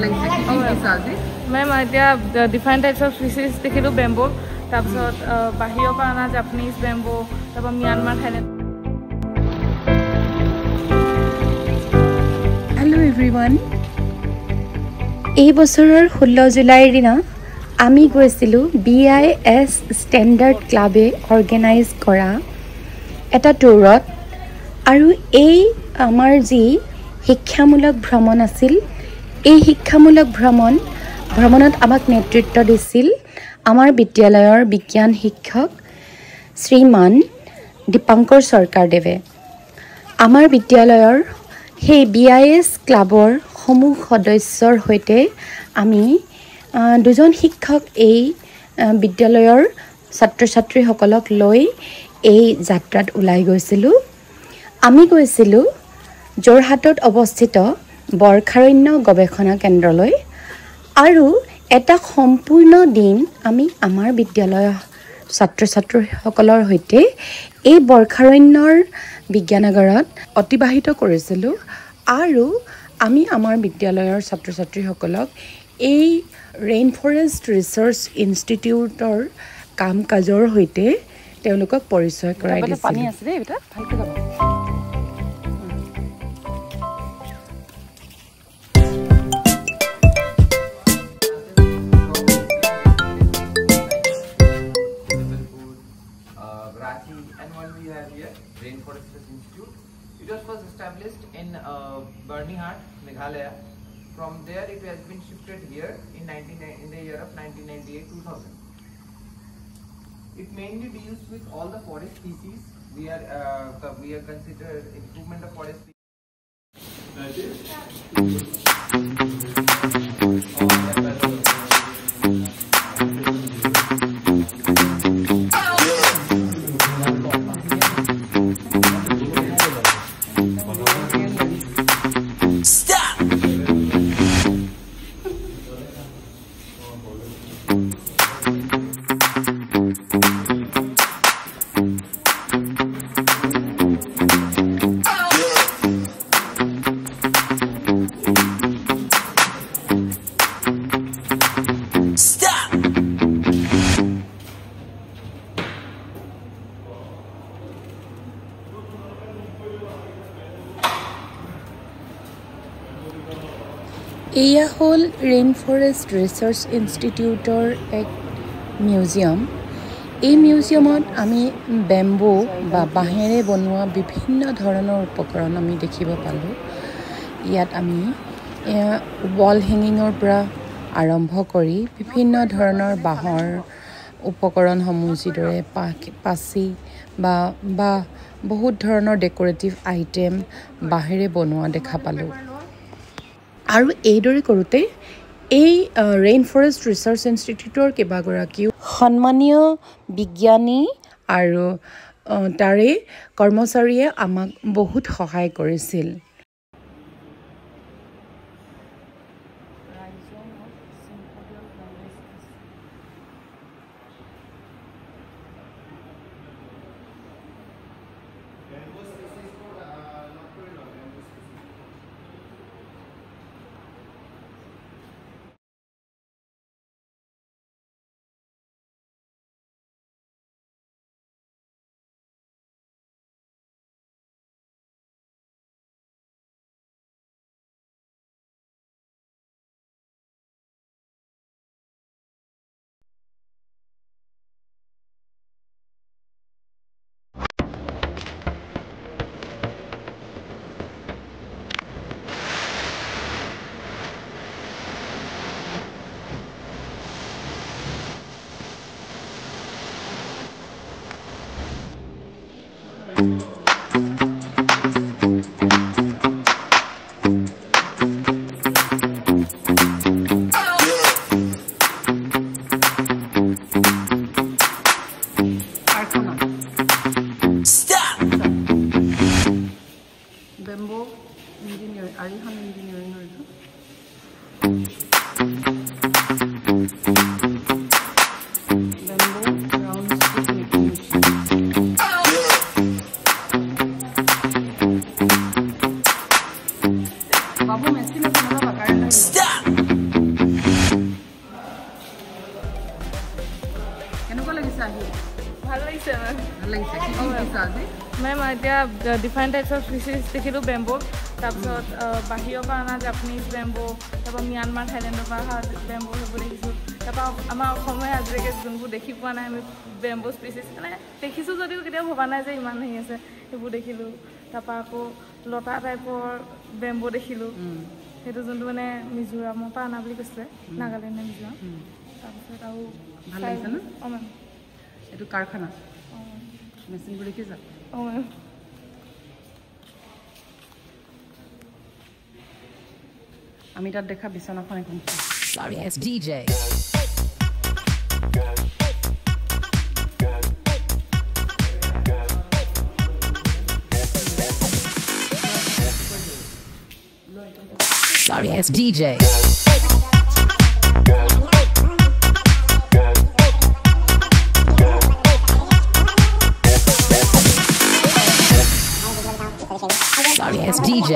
লাগিছে কি দেখিছা আজি মেম এতিয়া ডিফাৰেণ্ট টাইপছ অফ স্পিচিছ দেখিলোঁ বেম্বো তাৰপিছত বাহিৰৰ পৰা অনা জাপানীজ বেম্বো তাৰপৰা ম্যানমাৰ থাইলেণ্ড হেল্ল' এভৰিৱান এই বছৰৰ 16 জুলাইৰ দিনা আমি গৈছিলোঁ BIS ষ্টেণ্ডাৰ্ড ক্লাবে অৰ্গেনাইজ কৰা এটা টুৰত আৰু এই আমাৰ যি শিক্ষামূলক ভ্ৰমণ আছিল এই শিক্ষামূলক ভ্ৰমণত আমাক নেতৃত্ব দিছিল আমাৰ বিদ্যালয়ৰ বিজ্ঞান শিক্ষক শ্ৰীমান দীপাংকৰ সৰকাৰদেৱে আমাৰ বিদ্যালয়ৰ সেই BIS ক্লাবৰ সমূহ সদস্যৰ সৈতে আমি দুজন শিক্ষক এই বিদ্যালয়ৰ ছাত্ৰ ছাত্ৰীসকলক লৈ এই যাত্ৰাত ওলাই গৈছিলোঁ আমি গৈছিলোঁ যোৰহাটত অৱস্থিত বৰ্ষাৰণ্য গৱেষণা কেন্দ্ৰলৈ আৰু এটা সম্পূৰ্ণ দিন আমি আমাৰ বিদ্যালয়ৰ ছাত্ৰ ছাত্ৰীসকলৰ সৈতে এই বৰ্ষাৰণ্যৰ বিজ্ঞানাগাৰত অতিবাহিত কৰিছিলোঁ আৰু আমি আমাৰ বিদ্যালয়ৰ ছাত্ৰ ছাত্ৰীসকলক এই ৰেইন ফৰেষ্ট ৰিচাৰ্চ ইনষ্টিটিউটৰ কাম কাজৰ সৈতে তেওঁলোকক পৰিচয় কৰাই দিছিলোঁ পানী আছে দেই বেটা ভালকৈ যাব And one we have here, Rainforest Institute. It was first established in Bernihart, Meghalaya. From there, it has been shifted here in the year of 1998-2000. It mainly deals with all the forest species. We are considered improvement of forest species. এয়া হ'ল rain forest research ইনষ্টিটিউটৰ এক museum এই মিউজিয়ামত আমি bamboo বা বাঁহেৰে বনোৱা বিভিন্ন ধৰণৰ উপকৰণ আমি দেখিব পালোঁ ইয়াত আমি ৱাল হেঙিঙৰ পৰা আৰম্ভ কৰি বিভিন্ন ধৰণৰ বাঁহৰ উপকৰণসমূহ যিদৰে পাচি বা বহুত ধৰণৰ ডেকৰেটিভ আইটেম বাঁহেৰে বনোৱা দেখা পালোঁ আৰু এইদৰে কৰোঁতে এই ৰেইন ফৰেষ্ট ৰিচাৰ্চ ইনষ্টিটিউটৰ কেইবাগৰাকীও সন্মানীয় বিজ্ঞানী আৰু তাৰে কৰ্মচাৰীয়ে আমাক বহুত সহায় কৰিছিল লাগিছে মেম ভাল লাগিছে কি শিকিছা আজি মেম এতিয়া ডিফাৰেণ্ট টাইপছ অফ স্পিচিছ দেখিলোঁ বেম্বো তাৰপিছত বাহিৰৰ পৰা অনা জাপানীজ বেম্বো তাৰপৰা ম্যানমাৰ থাইলেণ্ডৰ পৰা অহা বেম্বো সেইবোৰ দেখিছোঁ তাৰপৰা আমাৰ অসমে আজিলৈকে যোনবোৰ দেখি পোৱা নাই আমি বেম্বো স্পিচিছ মানে দেখিছোঁ যদিও কেতিয়াও ভবা নাই যে ইমান হেৰি আছে সেইবোৰ দেখিলোঁ তাৰপৰা আকৌ লতা টাইপৰ বেম্বো দেখিলোঁ সেইটো যোনটো মানে মিজোৰামৰ পৰা অনা বুলি কৈছিলে নাগালেণ্ড মিজোৰাম তাৰপিছত আৰু ভাল লাগিছে ন অঁ মেম এইটো কাৰখানা মেচিনবোৰ দেখিছা অঁ মেম আমি তাত দেখা বিচনাখন এখন Sorry, it's DJ. Sorry, it's DJ. Sorry, it's DJ.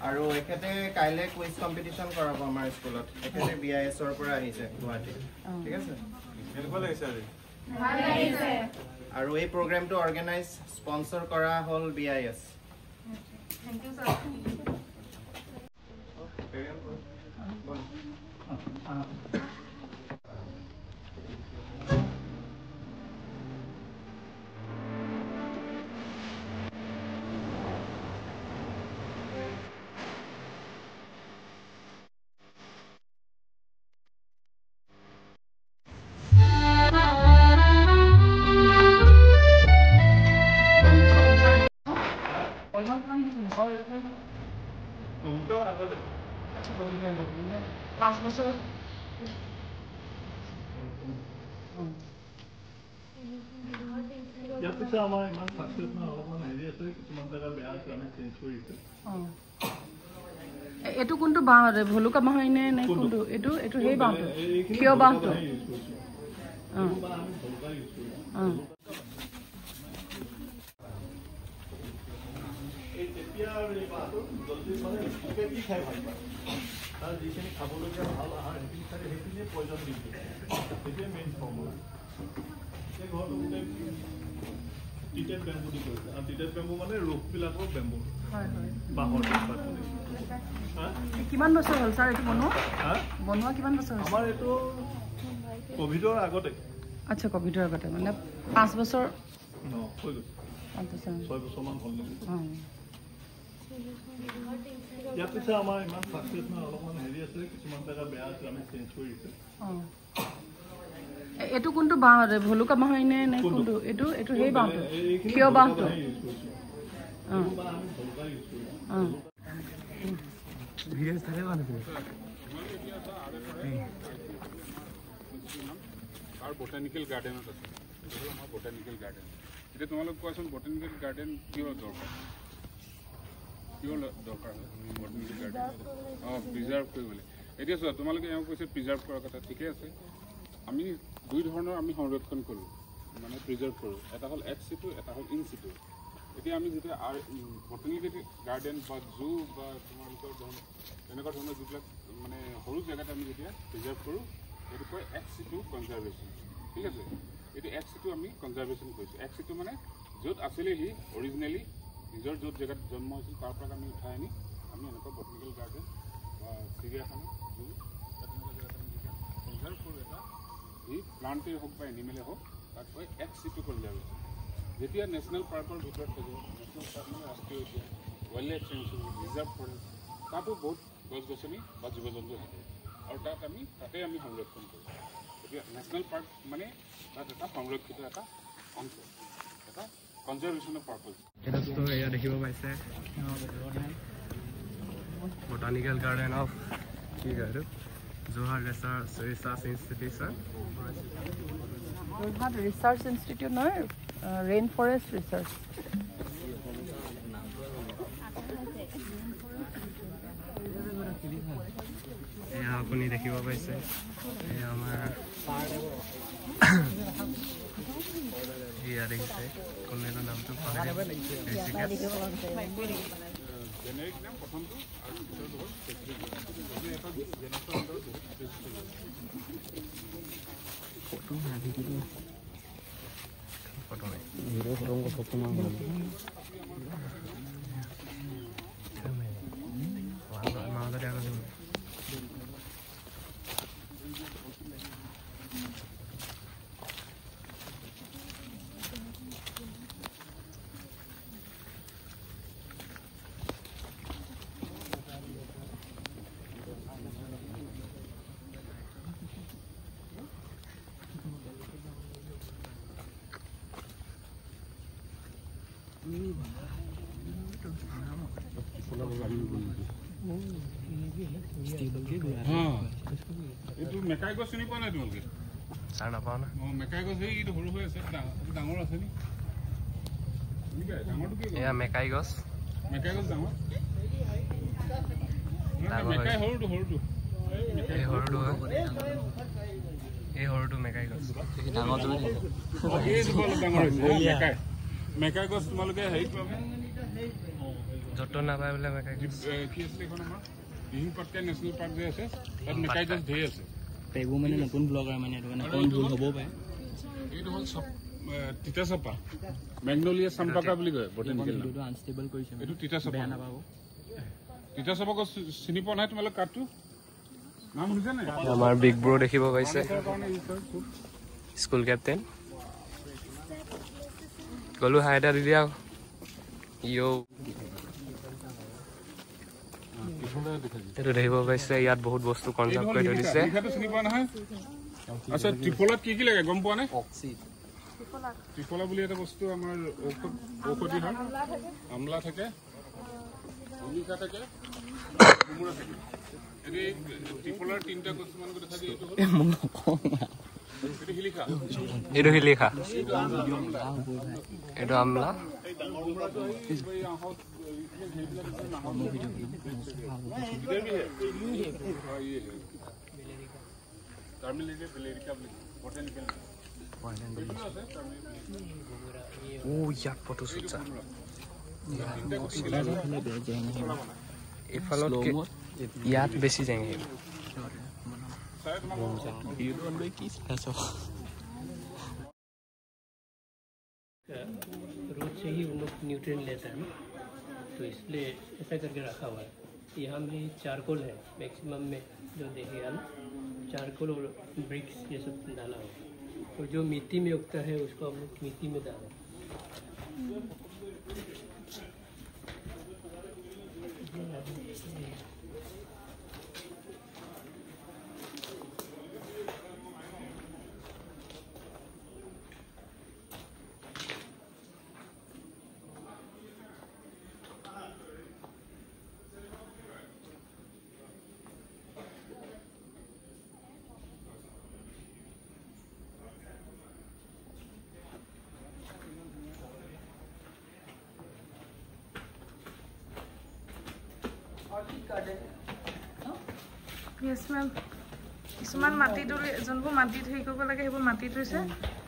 আৰু এখেতে কাইলে কুইজ কম্পিটিশন কৰাব আমাৰ স্কুলত এখেতে BIS ৰ পৰা আহিছে গুৱাহাটী ঠিক আছে কেনেকুৱা লাগিছে আজি ভাল লাগিছে আৰু এই প্ৰগ্ৰামটো অৰ্গানাইজ স্পন্সৰ কৰা হ'ল BIS থ্যাংক ইউ স্যার এইটো কোনটো বাঁহ ভলুকা বাঁহ নে নে কোনটো এইটো এইটো সেই বাঁহটো থিয় বাঁহটো কিমান বছৰ হ'ল ছাৰ এইটো বনোৱা কিমান বছৰ হ'ল আমাৰ এইটো কোভিডৰ আগতে আচ্ছা কোভিডৰ আগতে মানে 5 বছৰ হৈ গ'ল 6 বছৰমান হ'ল ইয়াৰ পিছে আমাৰ ইমান সাকচেছ নহয় অলপমান হেৰি আছে কিছুমান জেগা বেয়া আছে আমি চেঞ্জ কৰিছে এইটো কোনটো বাঁহ ভলুকা বাঁহ নে নে কোনটো এইটো এইটো সেই বাঁহটো থিয় বাঁহটো our botanical garden আছে আমাৰ botanical garden এটা তোমালোক কোৱাচোন botanical garden কিয় দৰকাৰ botanical garden প্ৰিজাৰ্ভ কৰিবলৈ এতিয়া চোৱা তোমালোকে এওঁ কৈছে প্ৰিজাৰ্ভ কৰাৰ কথা ঠিকে আছে আমি দুই ধৰণৰ আমি সংৰক্ষণ কৰোঁ মানে প্ৰিজাৰ্ভ কৰোঁ এটা হ'ল এক্স সিটু এটা হ'ল ইন সিটু এতিয়া আমি যেতিয়া বটানিকেল গাৰ্ডেন বা জু বা তোমালোকৰ এনেকুৱা ধৰণৰ যিবিলাক মানে সৰু জেগাত আমি যেতিয়া প্ৰিজাৰ্ভ কৰোঁ এইটো কয় এক্স-সিটু কনজাৰ্ভেশ্যন ঠিক আছে এইটো এক্স-সিটু আমি কনজাৰ্ভেশ্যন কৰিছোঁ এক্স-সিটু মানে য'ত আছিলে সি অৰিজিনেলি নিজৰ য'ত জেগাত জন্ম হৈছিল তাৰ পৰা আমি উঠাই আনি আমি এনেকুৱা বটানিকেল গাৰ্ডেন বা চিৰিয়াখানা জু কনজাৰ্ভ কৰোঁ এটা এই প্লাণ্টেই হওক বা এনিমেলেই হওক তাক কয় এক্স-সিটু কনজাৰ্ভেশ্যন যেতিয়া নেশ্যনেল পাৰ্কৰ ভিতৰত থাকিব নেশ্যনেল পাৰ্ক মানে ৰাষ্ট্ৰীয় উদ্যান wild life century reserve forest তাতো বহুত গছ গছনি বা জীৱ জন্তু থাকে আৰু তাতে আমি সংৰক্ষণ কৰোঁ গতিকে নেশ্যনেল পাৰ্ক মানে তাত এটা সংৰক্ষিত এটা অংশ এটা কনজাৰ্ভেশ্যনৰ পাৰ্পজ এইটো এয়া দেখিব পাইছে বটানিকেল গাৰ্ডেন অফ কি কয় Jorhat research institute Jorhat research institute নহয় ৰেইন ফৰেষ্ট ৰিচাৰ্চ এয়া আপুনি দেখিব পাইছে এয়া আমাৰ এয়া দেখিছে কোনেটো নামটো জেনেৰিক নাম প্ৰথমটো আৰু পিছৰটো হ'ল এটা জেনেৰেশ্যন এইটো মেকাই গছ চিনি পোৱা নাই তোমালোকে চাৰ নাপাওঁ না মেকাই গছ এইটো সৰু হৈ আছে ডাঙৰ আছে নি ডাঙৰটো কি এয়া মেকাই গছ মেকাই গছ ডাঙৰ মেকাই সৰুটো এই সৰুটো হয় এই সৰুটো মেকাই গছ মেকাই গছ তোমালোকে হেৰি পাবা যতন নাপায় বোলে মেকাই গছ কি আছিলে এখন আমাৰ বিহু পাটকাই নেশ্যনেল পাৰ্ক যে আছে তাত মেকাই গছ ধেৰ আছে এইবোৰ মানে নতুন ব্লগাৰ মানে এইটো কাৰণে অকণ ভুল হ'বও পাৰে এইটো হ'ল তিতাচপা মেগনলিয়া চাম্পাকা বুলি কয় বটানিকেল নাম আনষ্টেবল কৰিছে এইটো তিতাচপা বেয়া নাপাব তিতাচপা গছ চিনি পোৱা নাই তোমালোক কাঠটো নাম শুনিছা নাই আমাৰ বিগ ব্ৰ দেখিব পাইছে স্কুল কেপ্টেইন গ'লো হাই এটা দি দিয়া এইটো দেখিব পাইছে ইয়াত বহুত বস্তু কনজাৰ্ভ কৰি থৈ দিছে চিনি পোৱা নহয় আচ্ছা ত্ৰিপলাত কি কি লাগে গম পোৱা নাই ত্ৰিপলা বুলি এটা বস্তু আমাৰ ঔষধি হয় আমলা থাকে অমিকা থাকে কোমোৰা থাকে এই ত্ৰিপলাৰ তিনিটা কিছুমান কথা থাকে এইটো শিলিখা এইটো আমলা ইয়াত ফটো চুটছা এইফালত ইয়াত বেছি জেঙে रोज से ही उन लोग न्यूट्रिएंट लेते हैं तो इसलिए ऐसा करके रखा हुआ है यहाँ में चारकोल है मैक्सिमम में जो देखेगा ना चारकोल और ब्रिक्स ये सब डाला हुआ और जो मिट्टी में उगता है उसको हम लोग मिट्टी में डालें Yes, ma'am. কিছুমান মাটিত যোনবোৰ মাটিত হেৰি কৰিব লাগে সেইবোৰ মাটিত ৰুইছে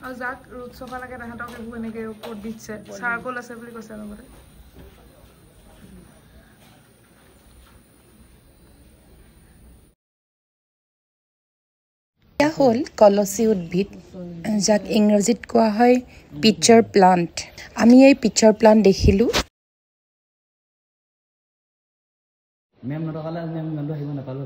আৰু যাক ৰুট চফা লাগে তাহাঁতক এইবোৰ এনেকৈ ওপৰত দিছে চাৰ্কল আছে বুলি কৈছে লগতে এয়া হ'ল কলচী উদ্ভিদ যাক ইংৰাজীত কোৱা হয় পিচাৰ প্লাণ্ট আমি এই পিচাৰ প্লাণ্ট দেখিলোঁ মেম নথকালে মেমটো আহিব নাপালোঁ